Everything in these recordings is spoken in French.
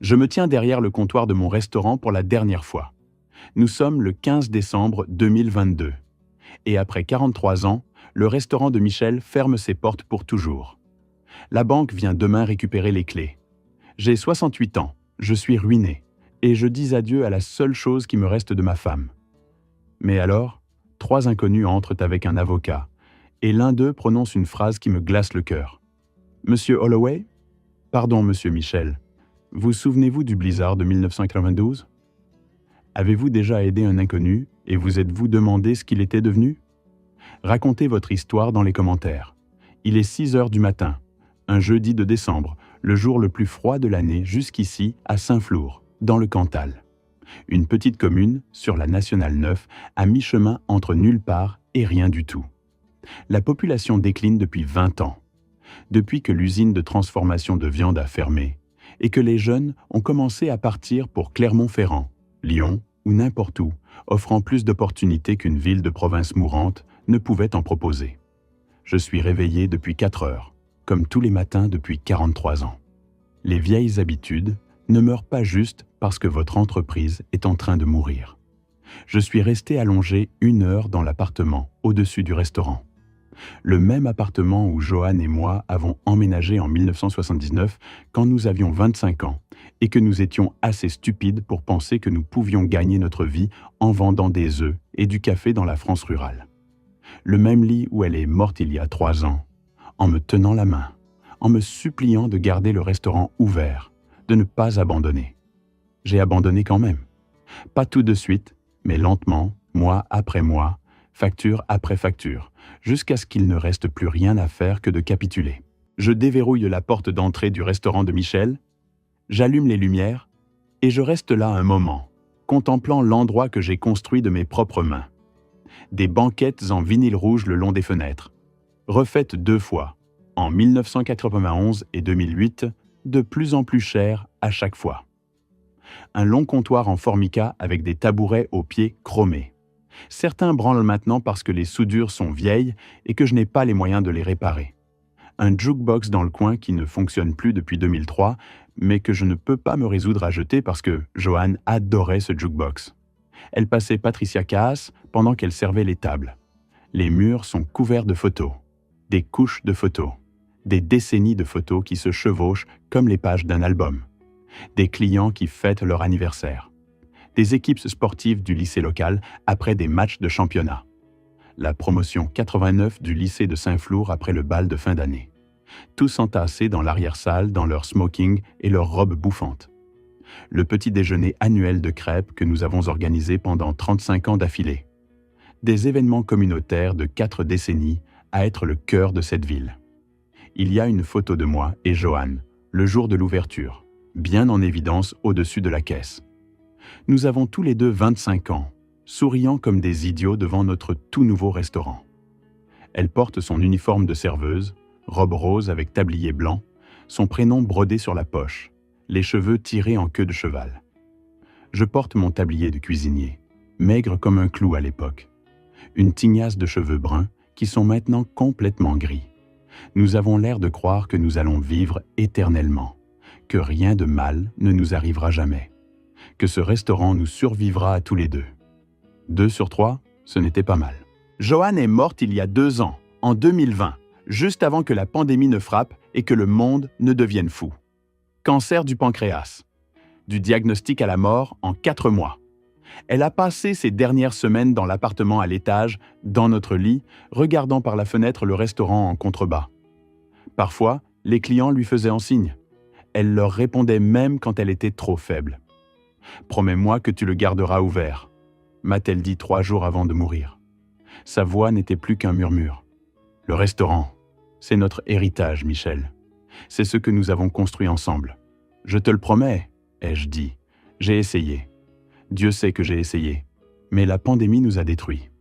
Je me tiens derrière le comptoir de mon restaurant pour la dernière fois. Nous sommes le 15 décembre 2022. Et après 43 ans, le restaurant de Michel ferme ses portes pour toujours. La banque vient demain récupérer les clés. J'ai 68 ans, je suis ruiné, et je dis adieu à la seule chose qui me reste de ma femme. Mais alors, 3 inconnus entrent avec un avocat, et l'un d'eux prononce une phrase qui me glace le cœur. « Monsieur Holloway ? Pardon, monsieur Michel. Vous souvenez-vous du blizzard de 1992 ? Avez-vous déjà aidé un inconnu et vous êtes-vous demandé ce qu'il était devenu ? Racontez votre histoire dans les commentaires. Il est 6 heures du matin, un jeudi de décembre, le jour le plus froid de l'année jusqu'ici à Saint-Flour, dans le Cantal. Une petite commune, sur la Nationale 9, à mi-chemin entre nulle part et rien du tout. La population décline depuis 20 ans. Depuis que l'usine de transformation de viande a fermé, et que les jeunes ont commencé à partir pour Clermont-Ferrand, Lyon ou n'importe où, offrant plus d'opportunités qu'une ville de province mourante ne pouvait en proposer. Je suis réveillé depuis 4 heures, comme tous les matins depuis 43 ans. Les vieilles habitudes ne meurent pas juste parce que votre entreprise est en train de mourir. Je suis resté allongé 1 heure dans l'appartement au-dessus du restaurant. Le même appartement où Joanne et moi avons emménagé en 1979 quand nous avions 25 ans et que nous étions assez stupides pour penser que nous pouvions gagner notre vie en vendant des œufs et du café dans la France rurale. Le même lit où elle est morte il y a 3 ans, en me tenant la main, en me suppliant de garder le restaurant ouvert, de ne pas abandonner. J'ai abandonné quand même. Pas tout de suite, mais lentement, mois après mois, facture après facture, jusqu'à ce qu'il ne reste plus rien à faire que de capituler. Je déverrouille la porte d'entrée du restaurant de Michel, j'allume les lumières, et je reste là un moment, contemplant l'endroit que j'ai construit de mes propres mains. Des banquettes en vinyle rouge le long des fenêtres, refaites 2 fois, en 1991 et 2008, de plus en plus chères à chaque fois. Un long comptoir en formica avec des tabourets aux pieds chromés. Certains branlent maintenant parce que les soudures sont vieilles et que je n'ai pas les moyens de les réparer. Un jukebox dans le coin qui ne fonctionne plus depuis 2003, mais que je ne peux pas me résoudre à jeter parce que Joanne adorait ce jukebox. Elle passait Patricia Kaas pendant qu'elle servait les tables. Les murs sont couverts de photos, des couches de photos, des décennies de photos qui se chevauchent comme les pages d'un album, des clients qui fêtent leur anniversaire, des équipes sportives du lycée local après des matchs de championnat, la promotion 89 du lycée de Saint-Flour après le bal de fin d'année, tous entassés dans l'arrière-salle dans leur smoking et leurs robes bouffantes. Le petit déjeuner annuel de crêpes que nous avons organisé pendant 35 ans d'affilée. Des événements communautaires de 4 décennies à être le cœur de cette ville. Il y a une photo de moi et Joanne, le jour de l'ouverture, bien en évidence au-dessus de la caisse. Nous avons tous les deux 25 ans, souriant comme des idiots devant notre tout nouveau restaurant. Elle porte son uniforme de serveuse, robe rose avec tablier blanc, son prénom brodé sur la poche, les cheveux tirés en queue de cheval. Je porte mon tablier de cuisinier, maigre comme un clou à l'époque. Une tignasse de cheveux bruns qui sont maintenant complètement gris. Nous avons l'air de croire que nous allons vivre éternellement, que rien de mal ne nous arrivera jamais, que ce restaurant nous survivra à tous les deux. 2 sur 3, ce n'était pas mal. Joanne est morte il y a 2 ans, en 2020, juste avant que la pandémie ne frappe et que le monde ne devienne fou. Cancer du pancréas. Du diagnostic à la mort en 4 mois. Elle a passé ses dernières semaines dans l'appartement à l'étage, dans notre lit, regardant par la fenêtre le restaurant en contrebas. Parfois, les clients lui faisaient en signe. Elle leur répondait même quand elle était trop faible. « Promets-moi que tu le garderas ouvert », m'a-t-elle dit 3 jours avant de mourir. Sa voix n'était plus qu'un murmure. « Le restaurant, c'est notre héritage, Michel. C'est ce que nous avons construit ensemble. Je te le promets, ai-je dit. J'ai essayé. Dieu sait que j'ai essayé. Mais la pandémie nous a détruits.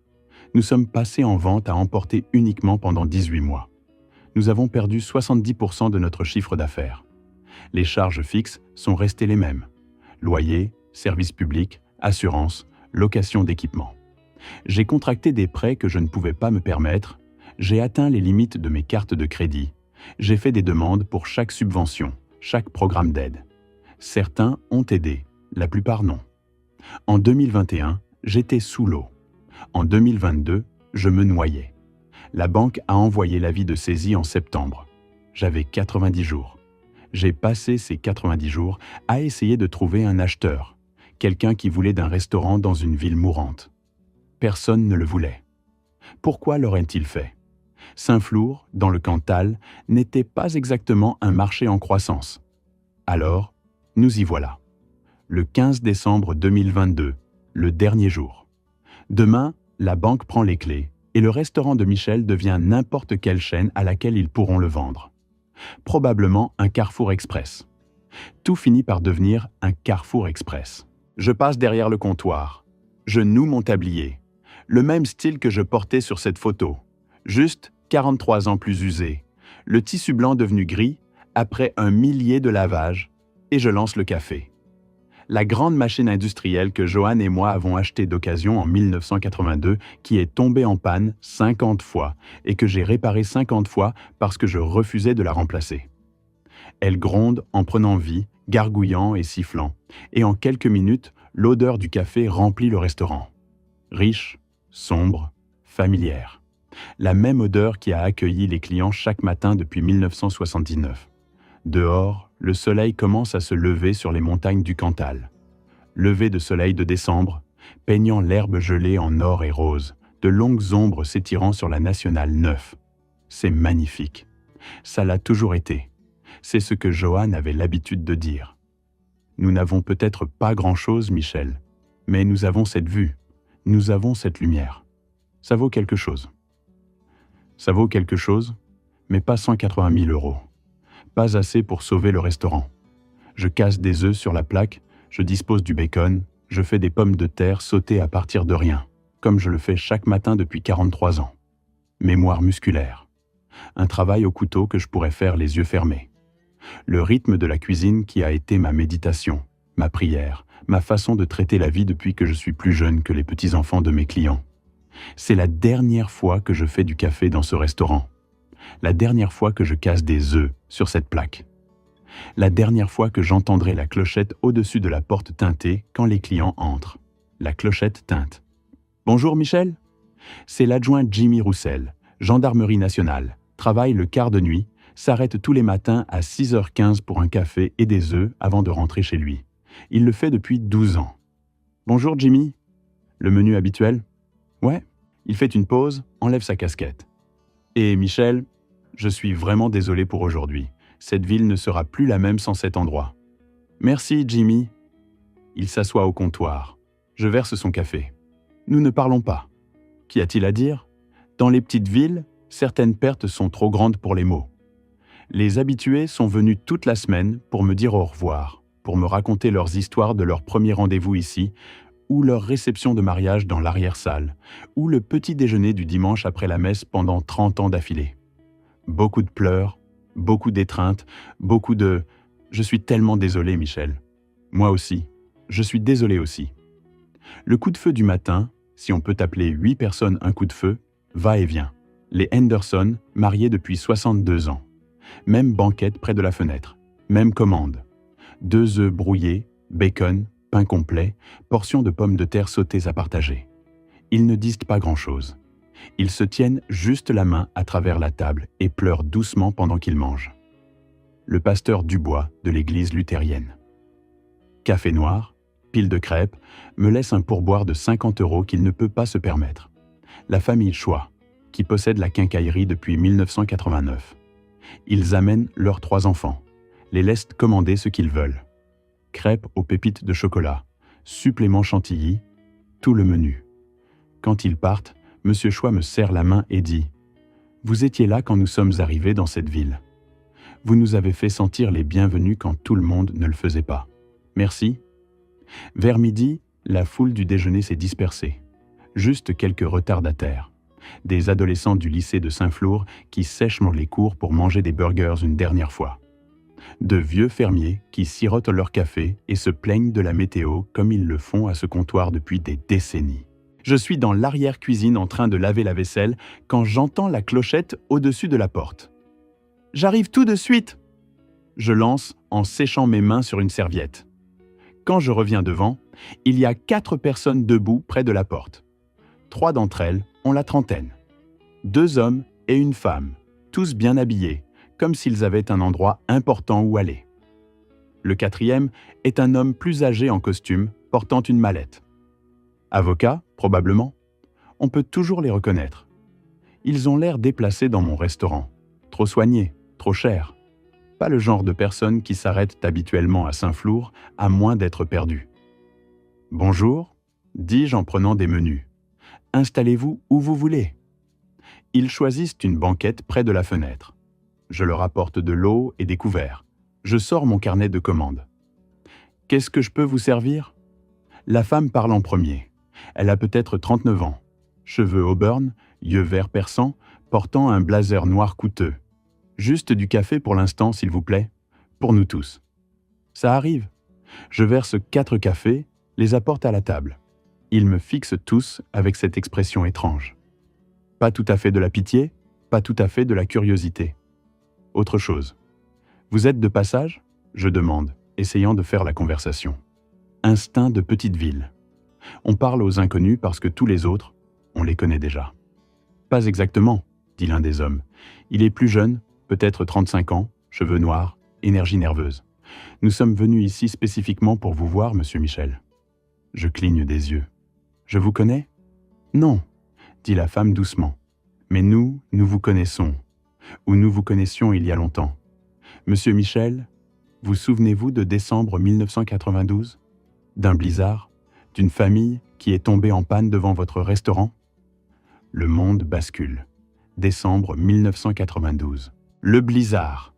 Nous sommes passés en vente à emporter uniquement pendant 18 mois. Nous avons perdu 70% de notre chiffre d'affaires. Les charges fixes sont restées les mêmes. Loyer, services publics, assurance, location d'équipement. J'ai contracté des prêts que je ne pouvais pas me permettre. J'ai atteint les limites de mes cartes de crédit. J'ai fait des demandes pour chaque subvention, chaque programme d'aide. Certains ont aidé, la plupart non. En 2021, j'étais sous l'eau. En 2022, je me noyais. La banque a envoyé l'avis de saisie en septembre. J'avais 90 jours. J'ai passé ces 90 jours à essayer de trouver un acheteur, quelqu'un qui voulait d'un restaurant dans une ville mourante. Personne ne le voulait. Pourquoi l'aurait-il fait? Saint-Flour, dans le Cantal, n'était pas exactement un marché en croissance. Alors, nous y voilà. Le 15 décembre 2022, le dernier jour. Demain, la banque prend les clés et le restaurant de Michel devient n'importe quelle chaîne à laquelle ils pourront le vendre. Probablement un Carrefour Express. Tout finit par devenir un Carrefour Express. Je passe derrière le comptoir. Je noue mon tablier. Le même style que je portais sur cette photo. Juste 43 ans plus usé. Le tissu blanc devenu gris après un millier de lavages. Et je lance le café. La grande machine industrielle que Johan et moi avons achetée d'occasion en 1982, qui est tombée en panne 50 fois et que j'ai réparée 50 fois parce que je refusais de la remplacer. Elle gronde en prenant vie, gargouillant et sifflant, et en quelques minutes, l'odeur du café remplit le restaurant. Riche, sombre, familière. La même odeur qui a accueilli les clients chaque matin depuis 1979. Dehors, le soleil commence à se lever sur les montagnes du Cantal. Lever de soleil de décembre, peignant l'herbe gelée en or et rose, de longues ombres s'étirant sur la Nationale 9. C'est magnifique. Ça l'a toujours été. C'est ce que Johan avait l'habitude de dire. Nous n'avons peut-être pas grand-chose, Michel, mais nous avons cette vue, nous avons cette lumière. Ça vaut quelque chose. Ça vaut quelque chose, mais pas 180 000 €. Pas assez pour sauver le restaurant. Je casse des œufs sur la plaque, je dispose du bacon, je fais des pommes de terre sautées à partir de rien, comme je le fais chaque matin depuis 43 ans. Mémoire musculaire. Un travail au couteau que je pourrais faire les yeux fermés. Le rythme de la cuisine qui a été ma méditation, ma prière, ma façon de traiter la vie depuis que je suis plus jeune que les petits-enfants de mes clients. C'est la dernière fois que je fais du café dans ce restaurant. La dernière fois que je casse des œufs sur cette plaque. La dernière fois que j'entendrai la clochette au-dessus de la porte teintée quand les clients entrent. La clochette teinte. « Bonjour Michel ?» C'est l'adjoint Jimmy Roussel, gendarmerie nationale, travaille le quart de nuit, s'arrête tous les matins à 6h15 pour un café et des œufs avant de rentrer chez lui. Il le fait depuis 12 ans. « Bonjour Jimmy ?» Le menu habituel ? Ouais. Il fait une pause, enlève sa casquette. « Et Michel, je suis vraiment désolé pour aujourd'hui. Cette ville ne sera plus la même sans cet endroit. »« Merci, Jimmy. » Il s'assoit au comptoir. Je verse son café. Nous ne parlons pas. Qu'y a-t-il à dire ? Dans les petites villes, certaines pertes sont trop grandes pour les mots. Les habitués sont venus toute la semaine pour me dire au revoir, pour me raconter leurs histoires de leur premier rendez-vous ici, ou leur réception de mariage dans l'arrière-salle, ou le petit déjeuner du dimanche après la messe pendant 30 ans d'affilée. Beaucoup de pleurs, beaucoup d'étreintes, beaucoup de « Je suis tellement désolé, Michel. » Moi aussi, je suis désolé aussi. Le coup de feu du matin, si on peut appeler 8 personnes un coup de feu, va et vient. Les Henderson, mariés depuis 62 ans. Même banquette près de la fenêtre, même commande. 2 œufs brouillés, bacon, pain complet, portions de pommes de terre sautées à partager. Ils ne disent pas grand-chose. Ils se tiennent juste la main à travers la table et pleurent doucement pendant qu'ils mangent. Le pasteur Dubois de l'église luthérienne. Café noir, pile de crêpes, me laisse un pourboire de 50 € qu'il ne peut pas se permettre. La famille Choix, qui possède la quincaillerie depuis 1989. Ils amènent leurs 3 enfants, les laissent commander ce qu'ils veulent. Crêpes aux pépites de chocolat, supplément chantilly, tout le menu. Quand ils partent, Monsieur Choix me serre la main et dit « Vous étiez là quand nous sommes arrivés dans cette ville. Vous nous avez fait sentir les bienvenus quand tout le monde ne le faisait pas. Merci. » Vers midi, la foule du déjeuner s'est dispersée. Juste quelques retardataires. Des adolescents du lycée de Saint-Flour qui sèchent les cours pour manger des burgers une dernière fois. De vieux fermiers qui sirotent leur café et se plaignent de la météo comme ils le font à ce comptoir depuis des décennies. Je suis dans l'arrière-cuisine en train de laver la vaisselle quand j'entends la clochette au-dessus de la porte. « J'arrive tout de suite !» Je lance en séchant mes mains sur une serviette. Quand je reviens devant, il y a 4 personnes debout près de la porte. 3 d'entre elles ont la trentaine. 2 hommes et une femme, tous bien habillés, comme s'ils avaient un endroit important où aller. Le 4e est un homme plus âgé en costume, portant une mallette. Avocat, probablement. On peut toujours les reconnaître. Ils ont l'air déplacés dans mon restaurant. Trop soignés, trop chers. Pas le genre de personnes qui s'arrêtent habituellement à Saint-Flour, à moins d'être perdus. « Bonjour », dis-je en prenant des menus. « Installez-vous où vous voulez. » Ils choisissent une banquette près de la fenêtre. Je leur apporte de l'eau et des couverts. Je sors mon carnet de commandes. « Qu'est-ce que je peux vous servir ?» La femme parle en premier. Elle a peut-être 39 ans. Cheveux auburn, yeux verts perçants, portant un blazer noir coûteux. « Juste du café pour l'instant, s'il vous plaît. Pour nous tous. » Ça arrive. Je verse 4 cafés, les apporte à la table. Ils me fixent tous avec cette expression étrange. Pas tout à fait de la pitié, pas tout à fait de la curiosité. Autre chose. « Vous êtes de passage ?» je demande, essayant de faire la conversation. Instinct de petite ville. On parle aux inconnus parce que tous les autres, on les connaît déjà. « Pas exactement, » dit l'un des hommes. Il est plus jeune, peut-être 35 ans, cheveux noirs, énergie nerveuse. « Nous sommes venus ici spécifiquement pour vous voir, monsieur Michel. » Je cligne des yeux. « Je vous connais ?»« Non, » dit la femme doucement. « Mais nous vous connaissons. Ou nous vous connaissions il y a longtemps. Monsieur Michel, vous souvenez-vous de décembre 1992 ? D'un blizzard ? D'une famille qui est tombée en panne devant votre restaurant ? Le monde bascule. Décembre 1992. Le blizzard.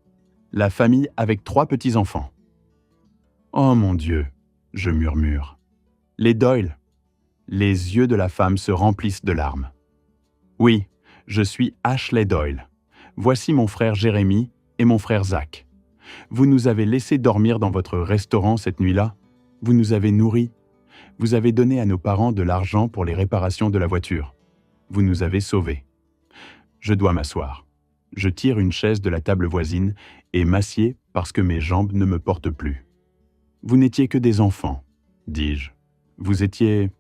La famille avec 3 petits-enfants. Oh mon Dieu, je murmure. Les Doyle. Les yeux de la femme se remplissent de larmes. Oui, je suis Ashley Doyle. Voici mon frère Jérémy et mon frère Zach. Vous nous avez laissé dormir dans votre restaurant cette nuit-là. Vous nous avez nourris. Vous avez donné à nos parents de l'argent pour les réparations de la voiture. Vous nous avez sauvés. Je dois m'asseoir. Je tire une chaise de la table voisine et m'assieds parce que mes jambes ne me portent plus. Vous n'étiez que des enfants, dis-je. Vous étiez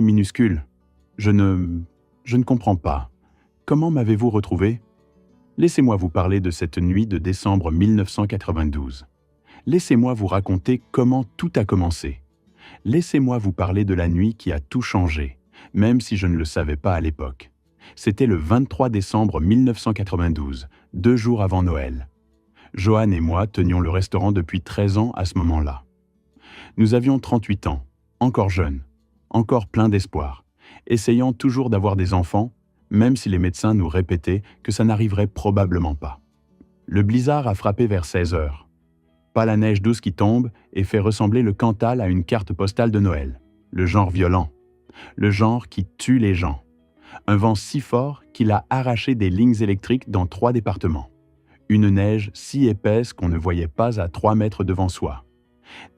minuscules. Je ne comprends pas. Comment m'avez-vous retrouvé ? Laissez-moi vous parler de cette nuit de décembre 1992. Laissez-moi vous raconter comment tout a commencé. Laissez-moi vous parler de la nuit qui a tout changé, même si je ne le savais pas à l'époque. C'était le 23 décembre 1992, 2 jours avant Noël. Johan et moi tenions le restaurant depuis 13 ans à ce moment-là. Nous avions 38 ans, encore jeunes, encore pleins d'espoir, essayant toujours d'avoir des enfants, même si les médecins nous répétaient que ça n'arriverait probablement pas. Le blizzard a frappé vers 16 heures. Pas la neige douce qui tombe et fait ressembler le Cantal à une carte postale de Noël. Le genre violent. Le genre qui tue les gens. Un vent si fort qu'il a arraché des lignes électriques dans 3 départements. Une neige si épaisse qu'on ne voyait pas à 3 mètres devant soi.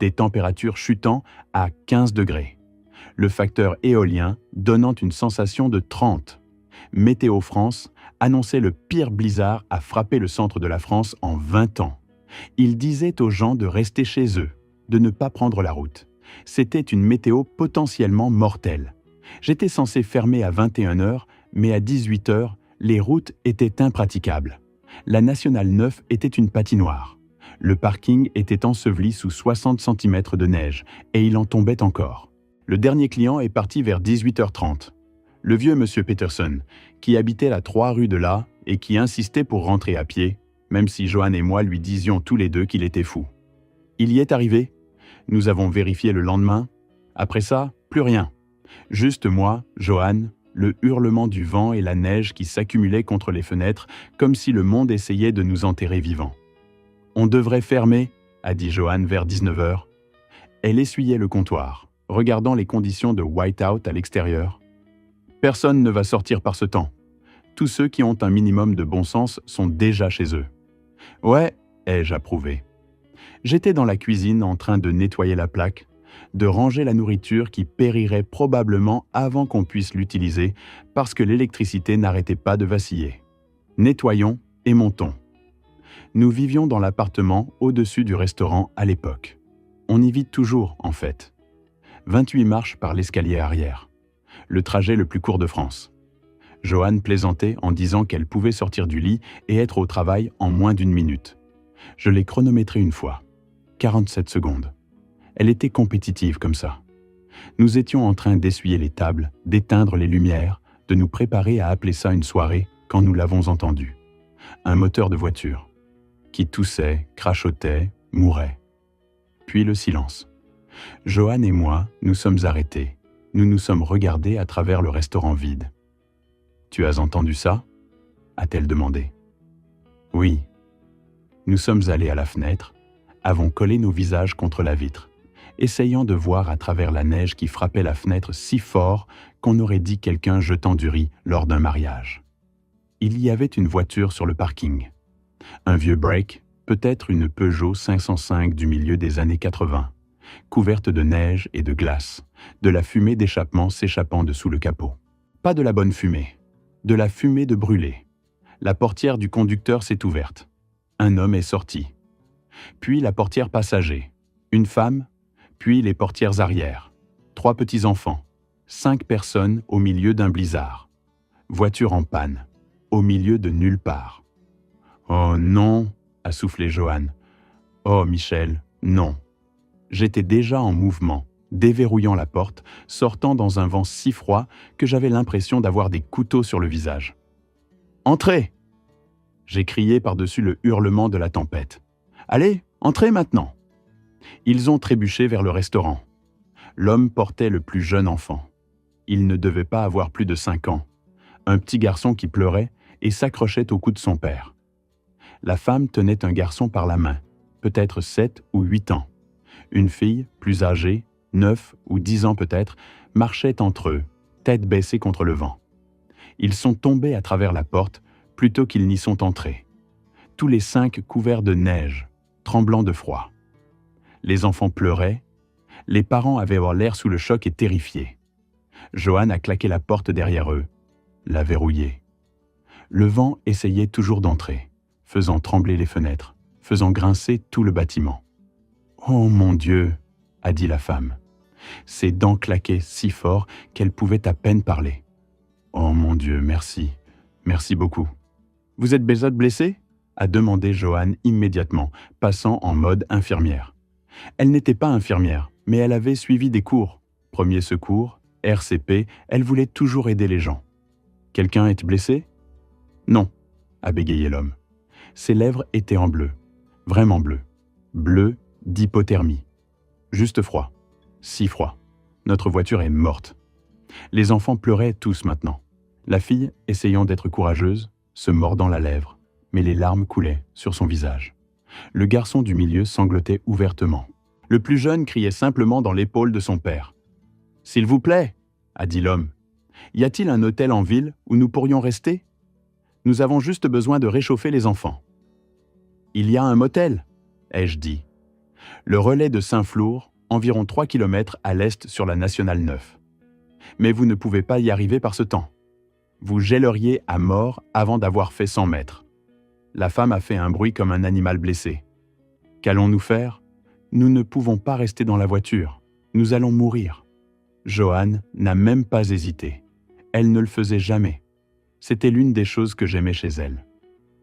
Des températures chutant à 15 degrés. Le facteur éolien donnant une sensation de 30. Météo France annonçait le pire blizzard à frapper le centre de la France en 20 ans. Il disait aux gens de rester chez eux, de ne pas prendre la route. C'était une météo potentiellement mortelle. J'étais censé fermer à 21h, mais à 18h, les routes étaient impraticables. La Nationale 9 était une patinoire. Le parking était enseveli sous 60 cm de neige, et il en tombait encore. Le dernier client est parti vers 18h30. Le vieux monsieur Peterson, qui habitait la 3 rue de là et qui insistait pour rentrer à pied, même si Johan et moi lui disions tous les deux qu'il était fou. Il y est arrivé. Nous avons vérifié le lendemain. Après ça, plus rien. Juste moi, Johan, le hurlement du vent et la neige qui s'accumulaient contre les fenêtres comme si le monde essayait de nous enterrer vivants. « On devrait fermer », a dit Johan vers 19h. Elle essuyait le comptoir, regardant les conditions de white-out à l'extérieur. « Personne ne va sortir par ce temps. Tous ceux qui ont un minimum de bon sens sont déjà chez eux. »« Ouais », ai-je approuvé. J'étais dans la cuisine en train de nettoyer la plaque, de ranger la nourriture qui périrait probablement avant qu'on puisse l'utiliser parce que l'électricité n'arrêtait pas de vaciller. Nettoyons et montons. Nous vivions dans l'appartement au-dessus du restaurant à l'époque. On y vit toujours, en fait. 28 marches par l'escalier arrière. Le trajet le plus court de France. Joanne plaisantait en disant qu'elle pouvait sortir du lit et être au travail en moins d'1 minute. Je l'ai chronométré une fois. 47 secondes. Elle était compétitive comme ça. Nous étions en train d'essuyer les tables, d'éteindre les lumières, de nous préparer à appeler ça une soirée quand nous l'avons entendu. Un moteur de voiture, qui toussait, crachotait, mourait. Puis le silence. Joanne et moi, nous sommes arrêtés. Nous nous sommes regardés à travers le restaurant vide. « Tu as entendu ça ?» a-t-elle demandé. « Oui. » Nous sommes allés à la fenêtre, avons collé nos visages contre la vitre, essayant de voir à travers la neige qui frappait la fenêtre si fort qu'on aurait dit quelqu'un jetant du riz lors d'un mariage. Il y avait une voiture sur le parking. Un vieux break, peut-être une Peugeot 505 du milieu des années 80, couverte de neige et de glace, de la fumée d'échappement s'échappant dessous le capot. Pas de la bonne fumée, de la fumée de brûlé. La portière du conducteur s'est ouverte. Un homme est sorti. Puis la portière passager, une femme, puis les portières arrière. 3 petits-enfants, 5 personnes au milieu d'un blizzard. Voiture en panne, au milieu de nulle part. « Oh non !» a soufflé Joanne. « Oh Michel, non !» J'étais déjà en mouvement, déverrouillant la porte, sortant dans un vent si froid que j'avais l'impression d'avoir des couteaux sur le visage. « Entrez !» J'ai crié par-dessus le hurlement de la tempête. « Allez, entrez maintenant !» Ils ont trébuché vers le restaurant. L'homme portait le plus jeune enfant. Il ne devait pas avoir plus de 5 ans. Un petit garçon qui pleurait et s'accrochait au cou de son père. La femme tenait un garçon par la main, peut-être 7 ou 8 ans. Une fille, plus âgée, 9 ou 10 ans peut-être, marchait entre eux, tête baissée contre le vent. Ils sont tombés à travers la porte plutôt qu'ils n'y sont entrés. Tous les 5 couverts de neige, tremblants de froid. Les enfants pleuraient, les parents avaient l'air sous le choc et terrifiés. Joanne a claqué la porte derrière eux, l'a verrouillée. Le vent essayait toujours d'entrer, faisant trembler les fenêtres, faisant grincer tout le bâtiment. « Oh mon Dieu !» a dit la femme. Ses dents claquaient si fort qu'elle pouvait à peine parler. « Oh mon Dieu, merci, merci beaucoup. »« Vous êtes blessé ?» a demandé Joanne immédiatement, passant en mode infirmière. Elle n'était pas infirmière, mais elle avait suivi des cours. Premier secours, RCP, elle voulait toujours aider les gens. « Quelqu'un est blessé ?»« Non, » a bégayé l'homme. Ses lèvres étaient en bleu, vraiment bleu. Bleu d'hypothermie. Juste froid. Si froid. Notre voiture est morte. Les enfants pleuraient tous maintenant. La fille, essayant d'être courageuse, se mordant la lèvre, mais les larmes coulaient sur son visage. Le garçon du milieu sanglotait ouvertement. Le plus jeune criait simplement dans l'épaule de son père. « S'il vous plaît !» a dit l'homme. « Y a-t-il un hôtel en ville où nous pourrions rester ? Nous avons juste besoin de réchauffer les enfants. »« Il y a un motel !» ai-je dit. Le relais de Saint-Flour, environ 3 km à l'est sur la Nationale 9. Mais vous ne pouvez pas y arriver par ce temps. Vous gèleriez à mort avant d'avoir fait 100 mètres. La femme a fait un bruit comme un animal blessé. Qu'allons-nous faire ? Nous ne pouvons pas rester dans la voiture. Nous allons mourir. Joanne n'a même pas hésité. Elle ne le faisait jamais. C'était l'une des choses que j'aimais chez elle.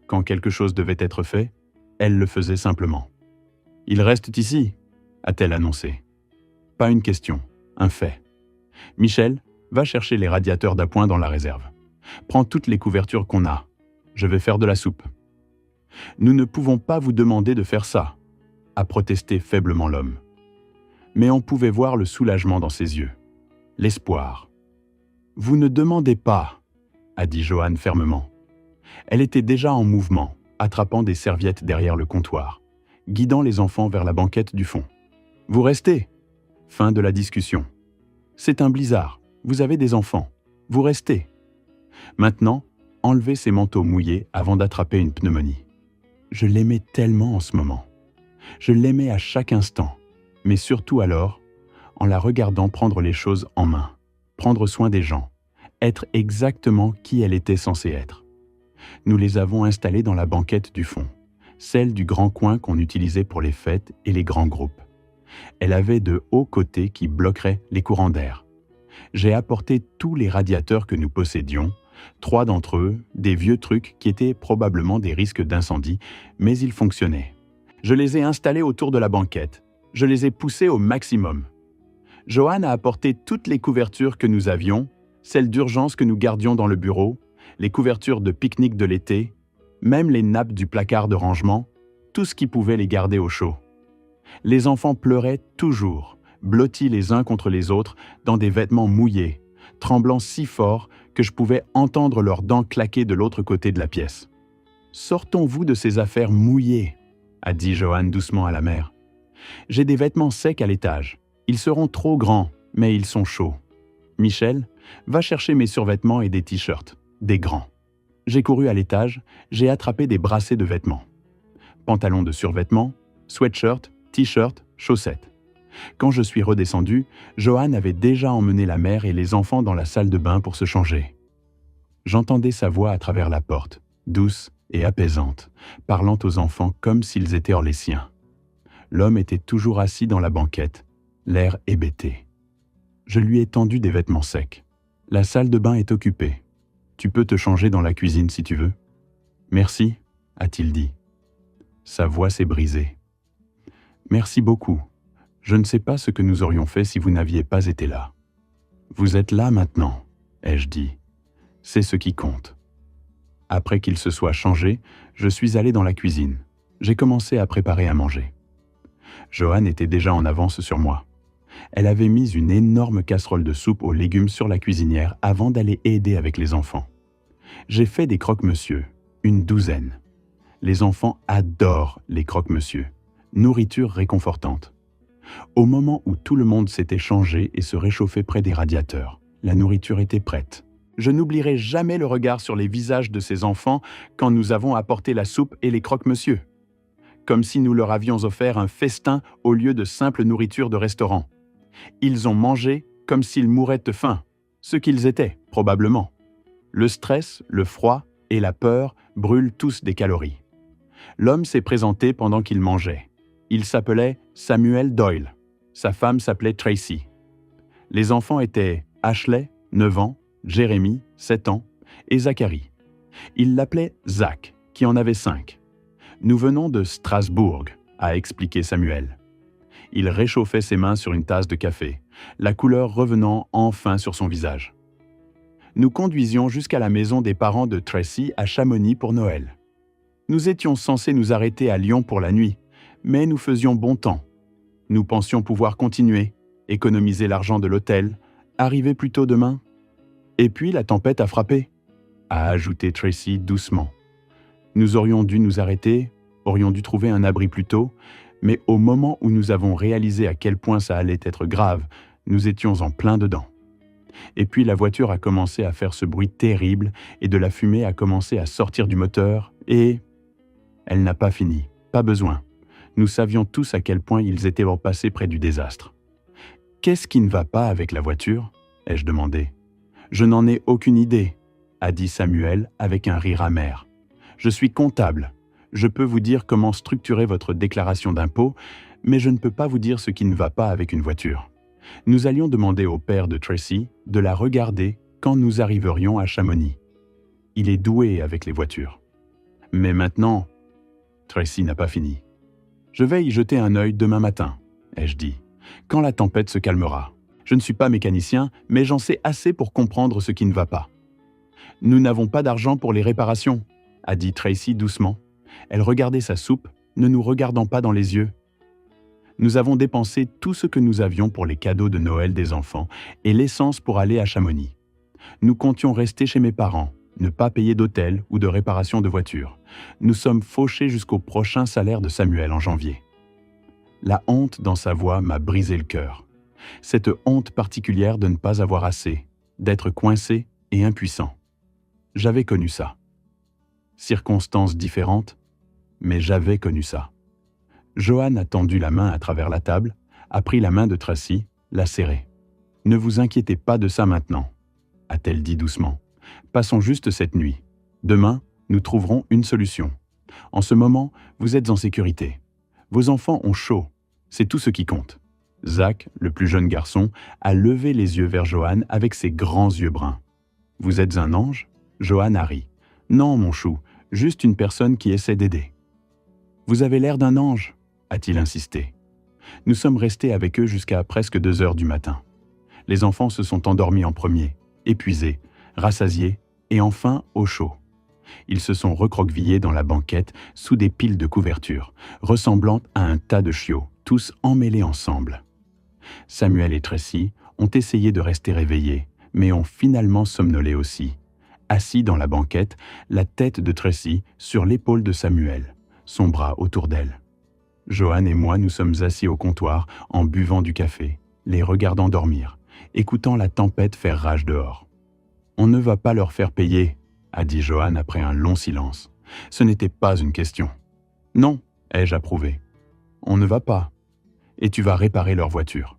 Quand quelque chose devait être fait, elle le faisait simplement. « Ils restent ici », a-t-elle annoncé. Pas une question, un fait. « Michel, va chercher les radiateurs d'appoint dans la réserve. Prends toutes les couvertures qu'on a. Je vais faire de la soupe. »« Nous ne pouvons pas vous demander de faire ça », a protesté faiblement l'homme. Mais on pouvait voir le soulagement dans ses yeux. L'espoir. « Vous ne demandez pas », a dit Joanne fermement. Elle était déjà en mouvement, attrapant des serviettes derrière le comptoir, guidant les enfants vers la banquette du fond. « Vous restez !» Fin de la discussion. « C'est un blizzard. Vous avez des enfants. Vous restez. » Maintenant, enlevez ces manteaux mouillés avant d'attraper une pneumonie. Je l'aimais tellement en ce moment. Je l'aimais à chaque instant, mais surtout alors, en la regardant prendre les choses en main, prendre soin des gens, être exactement qui elle était censée être. Nous les avons installés dans la banquette du fond, celle du grand coin qu'on utilisait pour les fêtes et les grands groupes. Elle avait de hauts côtés qui bloqueraient les courants d'air. J'ai apporté tous les radiateurs que nous possédions, 3 d'entre eux, des vieux trucs qui étaient probablement des risques d'incendie, mais ils fonctionnaient. Je les ai installés autour de la banquette. Je les ai poussés au maximum. Johan a apporté toutes les couvertures que nous avions, celles d'urgence que nous gardions dans le bureau, les couvertures de pique-nique de l'été, même les nappes du placard de rangement, tout ce qui pouvait les garder au chaud. Les enfants pleuraient toujours, blottis les uns contre les autres dans des vêtements mouillés, tremblant si fort que je pouvais entendre leurs dents claquer de l'autre côté de la pièce. « Sortons-vous de ces affaires mouillées », a dit Johan doucement à la mère. « J'ai des vêtements secs à l'étage. Ils seront trop grands, mais ils sont chauds. Michel, va chercher mes survêtements et des t-shirts, des grands. » J'ai couru à l'étage, j'ai attrapé des brassées de vêtements. Pantalons de survêtement, sweatshirt, t-shirt, chaussettes. Quand je suis redescendu, Johan avait déjà emmené la mère et les enfants dans la salle de bain pour se changer. J'entendais sa voix à travers la porte, douce et apaisante, parlant aux enfants comme s'ils étaient hors les siens. L'homme était toujours assis dans la banquette, l'air hébété. Je lui ai tendu des vêtements secs. « La salle de bain est occupée. Tu peux te changer dans la cuisine si tu veux. »« Merci, » a-t-il dit. Sa voix s'est brisée. « Merci beaucoup. Je ne sais pas ce que nous aurions fait si vous n'aviez pas été là. »« Vous êtes là maintenant, » ai-je dit. « C'est ce qui compte. » Après qu'il se soit changé, je suis allé dans la cuisine. J'ai commencé à préparer à manger. Johan était déjà en avance sur moi. Elle avait mis une énorme casserole de soupe aux légumes sur la cuisinière avant d'aller aider avec les enfants. J'ai fait des croque-monsieur, une 12aine. Les enfants adorent les croque-monsieur, nourriture réconfortante. Au moment où tout le monde s'était changé et se réchauffait près des radiateurs, la nourriture était prête. Je n'oublierai jamais le regard sur les visages de ces enfants quand nous avons apporté la soupe et les croque-monsieur. Comme si nous leur avions offert un festin au lieu de simple nourriture de restaurant. Ils ont mangé comme s'ils mouraient de faim, ce qu'ils étaient, probablement. Le stress, le froid et la peur brûlent tous des calories. L'homme s'est présenté pendant qu'il mangeait. Il s'appelait Samuel Doyle. Sa femme s'appelait Tracy. Les enfants étaient Ashley, 9 ans, Jérémy, 7 ans, et Zachary. Il l'appelait Zach, qui en avait 5. « Nous venons de Strasbourg », a expliqué Samuel. Il réchauffait ses mains sur une tasse de café, la couleur revenant enfin sur son visage. Nous conduisions jusqu'à la maison des parents de Tracy à Chamonix pour Noël. Nous étions censés nous arrêter à Lyon pour la nuit, mais nous faisions bon temps. Nous pensions pouvoir continuer, économiser l'argent de l'hôtel, arriver plus tôt demain. Et puis la tempête a frappé, a ajouté Tracy doucement. Nous aurions dû nous arrêter, aurions dû trouver un abri plus tôt, mais au moment où nous avons réalisé à quel point ça allait être grave, nous étions en plein dedans. Et puis la voiture a commencé à faire ce bruit terrible et de la fumée a commencé à sortir du moteur et... Elle n'a pas fini, pas besoin. Nous savions tous à quel point ils étaient repassés près du désastre. « Qu'est-ce qui ne va pas avec la voiture ?» ai-je demandé. « Je n'en ai aucune idée, » a dit Samuel avec un rire amer. « Je suis comptable. Je peux vous dire comment structurer votre déclaration d'impôt, mais je ne peux pas vous dire ce qui ne va pas avec une voiture. » Nous allions demander au père de Tracy de la regarder quand nous arriverions à Chamonix. Il est doué avec les voitures. Mais maintenant, Tracy n'a pas fini. « Je vais y jeter un œil demain matin, » ai-je dit, « quand la tempête se calmera. Je ne suis pas mécanicien, mais j'en sais assez pour comprendre ce qui ne va pas. »« Nous n'avons pas d'argent pour les réparations, » a dit Tracy doucement. Elle regardait sa soupe, ne nous regardant pas dans les yeux. Nous avons dépensé tout ce que nous avions pour les cadeaux de Noël des enfants et l'essence pour aller à Chamonix. Nous comptions rester chez mes parents, ne pas payer d'hôtel ou de réparation de voiture. Nous sommes fauchés jusqu'au prochain salaire de Samuel en janvier. La honte dans sa voix m'a brisé le cœur. Cette honte particulière de ne pas avoir assez, d'être coincé et impuissant. J'avais connu ça. Circonstances différentes, mais j'avais connu ça. Johan a tendu la main à travers la table, a pris la main de Tracy, l'a serrée. « Ne vous inquiétez pas de ça maintenant, » a-t-elle dit doucement. « Passons juste cette nuit. Demain, nous trouverons une solution. En ce moment, vous êtes en sécurité. Vos enfants ont chaud. C'est tout ce qui compte. Zach, le plus jeune garçon, a levé les yeux vers Johan avec ses grands yeux bruns. Vous êtes un ange ? Johan a ri. Non, mon chou, juste une personne qui essaie d'aider. Vous avez l'air d'un ange, a-t-il insisté. Nous sommes restés avec eux jusqu'à presque 2 heures du matin. Les enfants se sont endormis en premier, épuisés, rassasiés et enfin au chaud. Ils se sont recroquevillés dans la banquette sous des piles de couvertures, ressemblant à un tas de chiots, tous emmêlés ensemble. Samuel et Tracy ont essayé de rester réveillés, mais ont finalement somnolé aussi, assis dans la banquette, la tête de Tracy sur l'épaule de Samuel, son bras autour d'elle. Johan et moi nous sommes assis au comptoir en buvant du café, les regardant dormir, écoutant la tempête faire rage dehors. « On ne va pas leur faire payer », a dit Johan après un long silence. Ce n'était pas une question. « Non », ai-je approuvé. « On ne va pas. Et tu vas réparer leur voiture. »«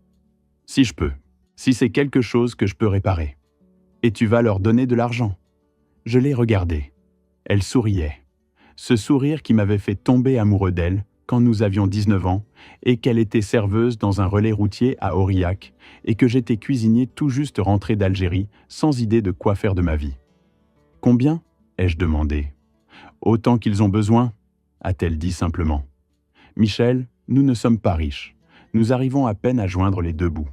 Si je peux. Si c'est quelque chose que je peux réparer. »« Et tu vas leur donner de l'argent. » Je l'ai regardée. Elle souriait. Ce sourire qui m'avait fait tomber amoureux d'elle quand nous avions 19 ans et qu'elle était serveuse dans un relais routier à Aurillac et que j'étais cuisinier tout juste rentré d'Algérie sans idée de quoi faire de ma vie. « Combien ?» ai-je demandé. « Autant qu'ils ont besoin », a-t-elle dit simplement. « Michel, nous ne sommes pas riches. Nous arrivons à peine à joindre les 2 bouts. »«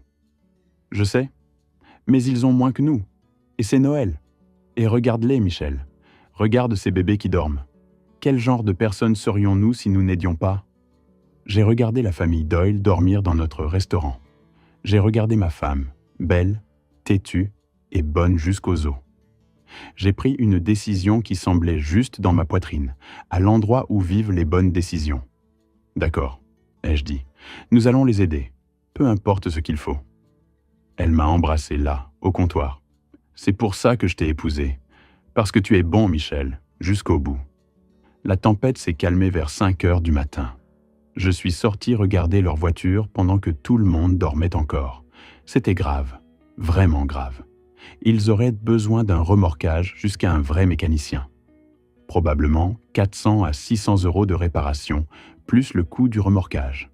Je sais. Mais ils ont moins que nous. Et c'est Noël. Et regarde-les, Michel. Regarde ces bébés qui dorment. Quel genre de personnes serions-nous si nous n'aidions pas ? J'ai regardé la famille Doyle dormir dans notre restaurant. J'ai regardé ma femme, belle, têtue et bonne jusqu'aux os. J'ai pris une décision qui semblait juste dans ma poitrine, à l'endroit où vivent les bonnes décisions. « D'accord, » ai-je dit. « Nous allons les aider, peu importe ce qu'il faut. » Elle m'a embrassé là, au comptoir. « C'est pour ça que je t'ai épousé. Parce que tu es bon, Michel, jusqu'au bout. » La tempête s'est calmée vers 5 heures du matin. Je suis sorti regarder leur voiture pendant que tout le monde dormait encore. C'était grave, vraiment grave. Ils auraient besoin d'un remorquage jusqu'à un vrai mécanicien. Probablement 400 à 600 € de réparation, plus le coût du remorquage.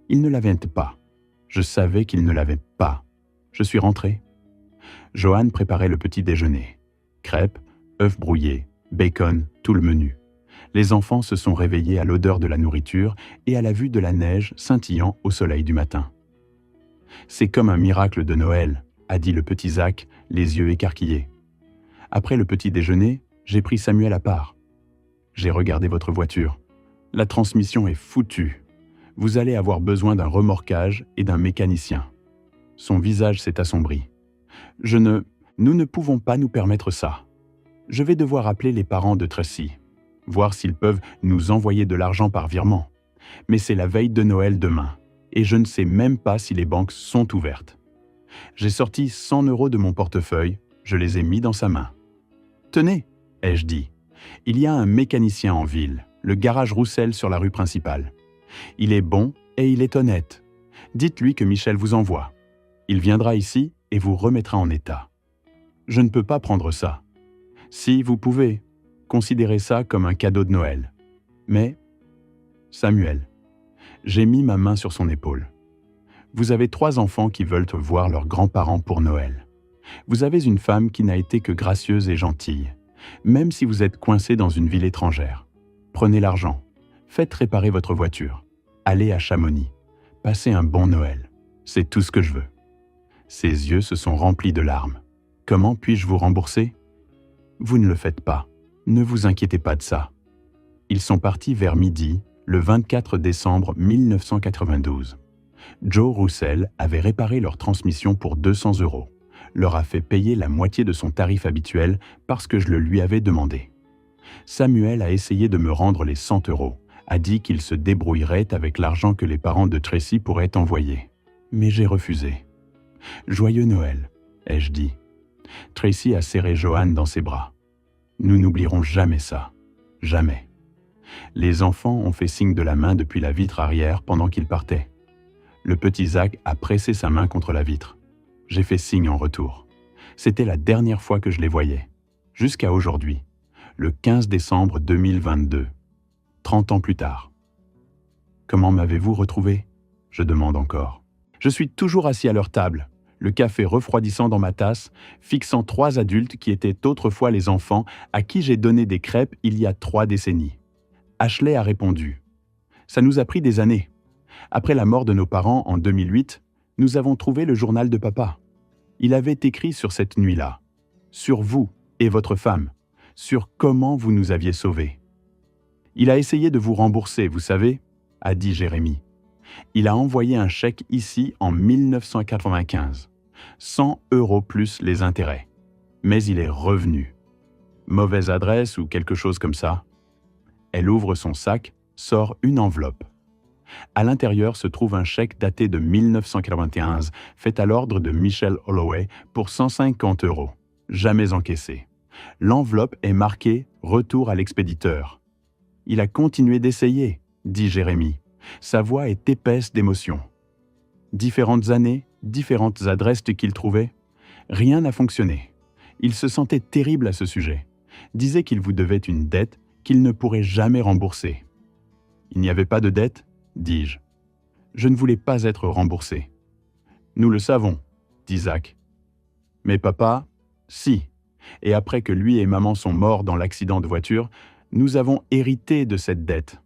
Ils ne l'avaient pas. Je savais qu'ils ne l'avaient pas. Je suis rentré. Johan préparait le petit déjeuner. Crêpes, œufs brouillés, bacon, tout le menu. Les enfants se sont réveillés à l'odeur de la nourriture et à la vue de la neige scintillant au soleil du matin. « C'est comme un miracle de Noël », a dit le petit Zach, les yeux écarquillés. Après le petit déjeuner, j'ai pris Samuel à part. « J'ai regardé votre voiture. La transmission est foutue. Vous allez avoir besoin d'un remorquage et d'un mécanicien. » Son visage s'est assombri. « Nous ne pouvons pas nous permettre ça. Je vais devoir appeler les parents de Tracy. Voir s'ils peuvent nous envoyer de l'argent par virement. Mais c'est la veille de Noël demain, et je ne sais même pas si les banques sont ouvertes. J'ai sorti 100 € de mon portefeuille, je les ai mis dans sa main. « Tenez !» ai-je dit. « Il y a un mécanicien en ville, le garage Roussel sur la rue principale. Il est bon et il est honnête. Dites-lui que Michel vous envoie. Il viendra ici et vous remettra en état. Je ne peux pas prendre ça. Si vous pouvez, considérez ça comme un cadeau de Noël. Mais, Samuel, » j'ai mis ma main sur son épaule. « Vous avez 3 enfants qui veulent voir leurs grands-parents pour Noël. Vous avez une femme qui n'a été que gracieuse et gentille, même si vous êtes coincé dans une ville étrangère. Prenez l'argent, faites réparer votre voiture, allez à Chamonix, passez un bon Noël. C'est tout ce que je veux. » Ses yeux se sont remplis de larmes. « Comment puis-je vous rembourser ? » « Vous ne le faites pas. Ne vous inquiétez pas de ça. » Ils sont partis vers midi, le 24 décembre 1992. Joe Roussel avait réparé leur transmission pour 200 €, leur a fait payer la moitié de son tarif habituel parce que je le lui avais demandé. Samuel a essayé de me rendre les 100 €, a dit qu'il se débrouillerait avec l'argent que les parents de Tracy pourraient envoyer. Mais j'ai refusé. « Joyeux Noël », ai-je dit. Tracy a serré Johan dans ses bras. Nous n'oublierons jamais ça. Jamais. Les enfants ont fait signe de la main depuis la vitre arrière pendant qu'ils partaient. Le petit Zach a pressé sa main contre la vitre. J'ai fait signe en retour. C'était la dernière fois que je les voyais. Jusqu'à aujourd'hui, le 15 décembre 2022. 30 ans plus tard. Comment m'avez-vous retrouvé ? Je demande encore. Je suis toujours assis à leur table, le café refroidissant dans ma tasse, fixant 3 adultes qui étaient autrefois les enfants à qui j'ai donné des crêpes il y a 3 décennies. Ashley a répondu. Ça nous a pris des années. Après la mort de nos parents en 2008, nous avons trouvé le journal de papa. Il avait écrit sur cette nuit-là, sur vous et votre femme, sur comment vous nous aviez sauvés. Il a essayé de vous rembourser, vous savez, a dit Jérémy. Il a envoyé un chèque ici en 1995, 100 € plus les intérêts. Mais il est revenu. Mauvaise adresse ou quelque chose comme ça. Elle ouvre son sac, sort une enveloppe. À l'intérieur se trouve un chèque daté de 1991, fait à l'ordre de Michelle Holloway pour 150 €, jamais encaissé. L'enveloppe est marquée « Retour à l'expéditeur ». Il a continué d'essayer, dit Jérémy. Sa voix est épaisse d'émotion. Différentes années, différentes adresses qu'il trouvait. Rien n'a fonctionné. Il se sentait terrible à ce sujet. Disait qu'il vous devait une dette qu'il ne pourrait jamais rembourser. Il n'y avait pas de dette, dis-je. Je ne voulais pas être remboursé. Nous le savons, dit Zach. Mais papa, si. Et après que lui et maman sont morts dans l'accident de voiture, nous avons hérité de cette dette.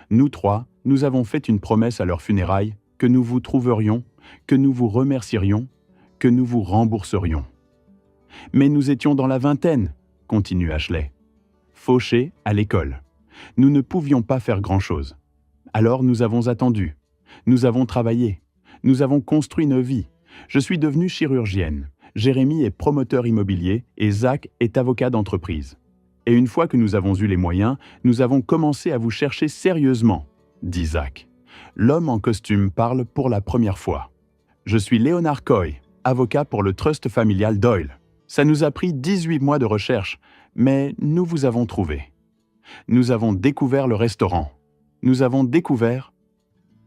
Nous 3, nous avons fait une promesse à leurs funérailles que nous vous trouverions, que nous vous remercierions, que nous vous rembourserions. Mais nous étions dans la vingtaine, continue Ashley. Fauchés à l'école. Nous ne pouvions pas faire grand-chose. Alors nous avons attendu. Nous avons travaillé. Nous avons construit nos vies. Je suis devenue chirurgienne. Jérémy est promoteur immobilier et Zach est avocat d'entreprise. Et une fois que nous avons eu les moyens, nous avons commencé à vous chercher sérieusement, dit Zach. L'homme en costume parle pour la première fois. Je suis Leonard Coy, avocat pour le Trust familial Doyle. Ça nous a pris 18 mois de recherche, mais nous vous avons trouvé. Nous avons découvert le restaurant. Nous avons découvert...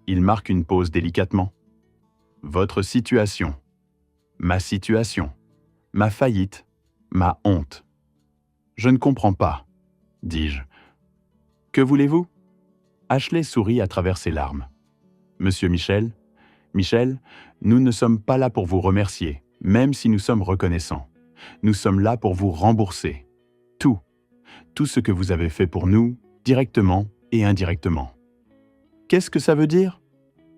Il marque une pause délicatement. Votre situation. Ma situation. Ma faillite. Ma honte. Je ne comprends pas, dis-je. Que voulez-vous ? Ashley sourit à travers ses larmes. Monsieur Michel, nous ne sommes pas là pour vous remercier, même si nous sommes reconnaissants. Nous sommes là pour vous rembourser. Tout ce que vous avez fait pour nous, directement et indirectement. Qu'est-ce que ça veut dire ?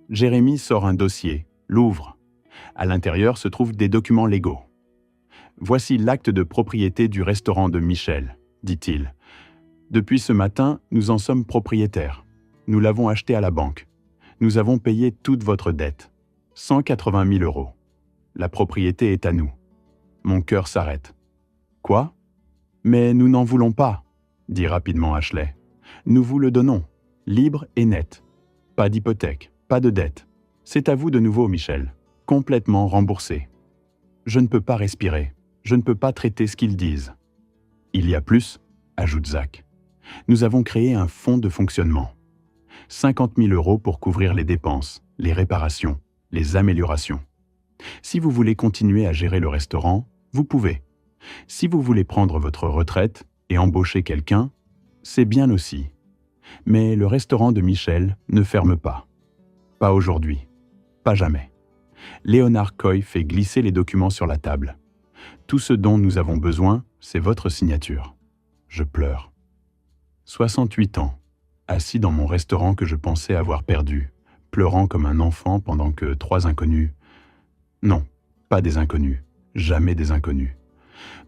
Jérémy sort un dossier, l'ouvre. À l'intérieur se trouvent des documents légaux. Voici l'acte de propriété du restaurant de Michel, dit-il. Depuis ce matin, nous en sommes propriétaires. Nous l'avons acheté à la banque. Nous avons payé toute votre dette. 180 000 €. La propriété est à nous. Mon cœur s'arrête. Quoi ? Mais nous n'en voulons pas, dit rapidement Ashley. Nous vous le donnons, libre et net. Pas d'hypothèque, pas de dette. C'est à vous de nouveau, Michel. Complètement remboursé. Je ne peux pas respirer. Je ne peux pas traiter ce qu'ils disent. Il y a plus, ajoute Zach. Nous avons créé un fonds de fonctionnement. 50 000 € pour couvrir les dépenses, les réparations, les améliorations. Si vous voulez continuer à gérer le restaurant, vous pouvez. Si vous voulez prendre votre retraite et embaucher quelqu'un, c'est bien aussi. Mais le restaurant de Michel ne ferme pas. Pas aujourd'hui. Pas jamais. Leonard Coy fait glisser les documents sur la table. Tout ce dont nous avons besoin, c'est votre signature. Je pleure. 68 ans, assis dans mon restaurant que je pensais avoir perdu, pleurant comme un enfant pendant que 3 inconnus, non, pas des inconnus, jamais des inconnus,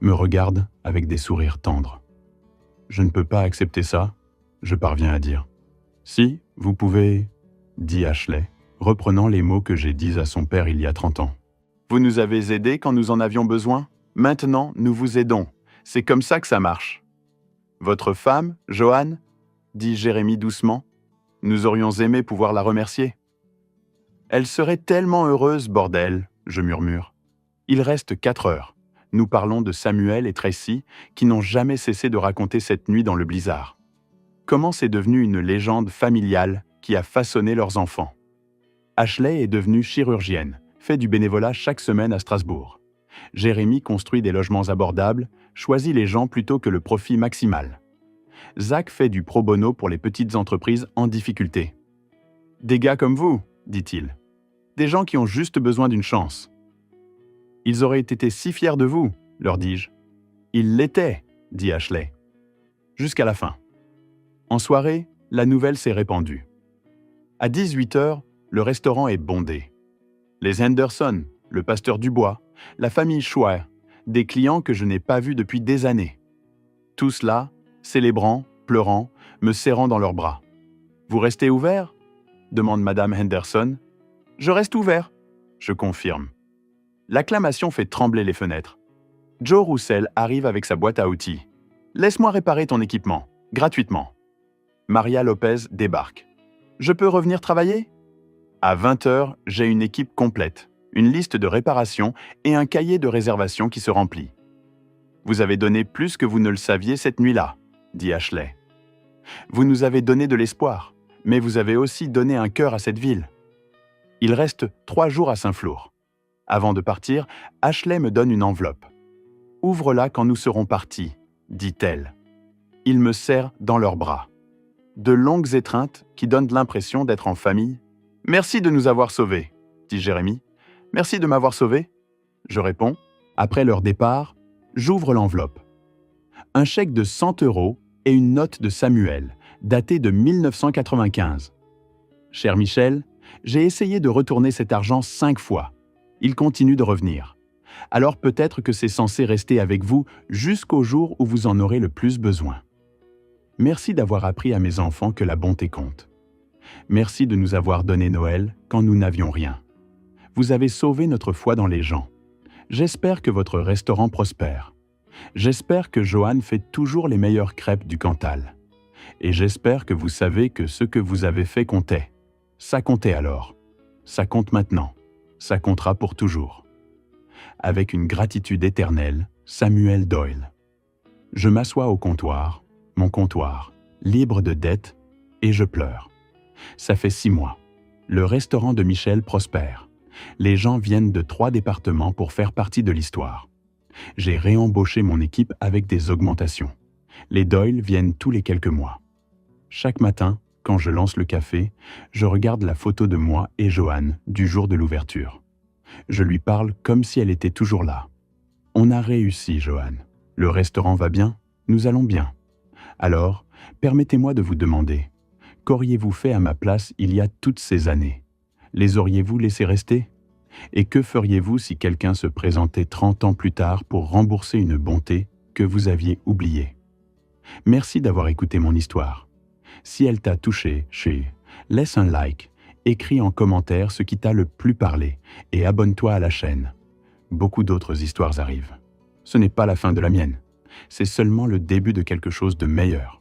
me regardent avec des sourires tendres. Je ne peux pas accepter ça, je parviens à dire. Si, vous pouvez, dit Ashley, reprenant les mots que j'ai dits à son père il y a 30 ans. Vous nous avez aidés quand nous en avions besoin. Maintenant, nous vous aidons. C'est comme ça que ça marche. Votre femme, Joanne, dit Jérémy doucement. Nous aurions aimé pouvoir la remercier. Elle serait tellement heureuse, bordel, je murmure. Il reste 4 heures. Nous parlons de Samuel et Tracy qui n'ont jamais cessé de raconter cette nuit dans le blizzard. Comment c'est devenu une légende familiale qui a façonné leurs enfants. Ashley est devenue chirurgienne, fait du bénévolat chaque semaine à Strasbourg. Jérémy construit des logements abordables, choisit les gens plutôt que le profit maximal. Zach fait du pro bono pour les petites entreprises en difficulté. Des gars comme vous, dit-il. Des gens qui ont juste besoin d'une chance. Ils auraient été si fiers de vous, leur dis-je. Ils l'étaient, dit Ashley. Jusqu'à la fin. En soirée, la nouvelle s'est répandue. À 18h, le restaurant est bondé. Les Henderson, le pasteur Dubois, la famille Schweier, des clients que je n'ai pas vus depuis des années. Tous là, célébrant, pleurant, me serrant dans leurs bras. « Vous restez ouvert ?» demande Madame Henderson. « Je reste ouvert, » je confirme. L'acclamation fait trembler les fenêtres. Joe Roussel arrive avec sa boîte à outils. « Laisse-moi réparer ton équipement, gratuitement. » Maria Lopez débarque. « Je peux revenir travailler ?» À 20h, j'ai une équipe complète, une liste de réparations et un cahier de réservation qui se remplit. « Vous avez donné plus que vous ne le saviez cette nuit-là, » dit Ashley. « Vous nous avez donné de l'espoir, mais vous avez aussi donné un cœur à cette ville. » Il reste 3 jours à Saint-Flour. Avant de partir, Ashley me donne une enveloppe. « Ouvre-la quand nous serons partis, » dit-elle. Ils me serrent dans leurs bras. De longues étreintes qui donnent l'impression d'être en famille. « Merci de nous avoir sauvés, » dit Jérémy. « Merci de m'avoir sauvé. » Je réponds. Après leur départ, j'ouvre l'enveloppe. Un chèque de 100 € et une note de Samuel, datée de 1995. « Cher Michel, j'ai essayé de retourner cet argent 5 fois. Il continue de revenir. Alors peut-être que c'est censé rester avec vous jusqu'au jour où vous en aurez le plus besoin. Merci d'avoir appris à mes enfants que la bonté compte. Merci de nous avoir donné Noël quand nous n'avions rien. Vous avez sauvé notre foi dans les gens. J'espère que votre restaurant prospère. J'espère que Joanne fait toujours les meilleures crêpes du Cantal. Et j'espère que vous savez que ce que vous avez fait comptait. Ça comptait alors. Ça compte maintenant. Ça comptera pour toujours. Avec une gratitude éternelle, Samuel Doyle. Je m'assois au comptoir, mon comptoir, libre de dettes, et je pleure. Ça fait 6 mois. Le restaurant de Michel prospère. Les gens viennent de 3 départements pour faire partie de l'histoire. J'ai réembauché mon équipe avec des augmentations. Les Doyle viennent tous les quelques mois. Chaque matin, quand je lance le café, je regarde la photo de moi et Joanne du jour de l'ouverture. Je lui parle comme si elle était toujours là. On a réussi, Joanne. Le restaurant va bien, nous allons bien. Alors, permettez-moi de vous demander, qu'auriez-vous fait à ma place il y a toutes ces années? Les auriez-vous laissés rester? Et que feriez-vous si quelqu'un se présentait 30 ans plus tard pour rembourser une bonté que vous aviez oubliée? Merci d'avoir écouté mon histoire. Si elle t'a touché, laisse un like, écris en commentaire ce qui t'a le plus parlé et abonne-toi à la chaîne. Beaucoup d'autres histoires arrivent. Ce n'est pas la fin de la mienne, c'est seulement le début de quelque chose de meilleur.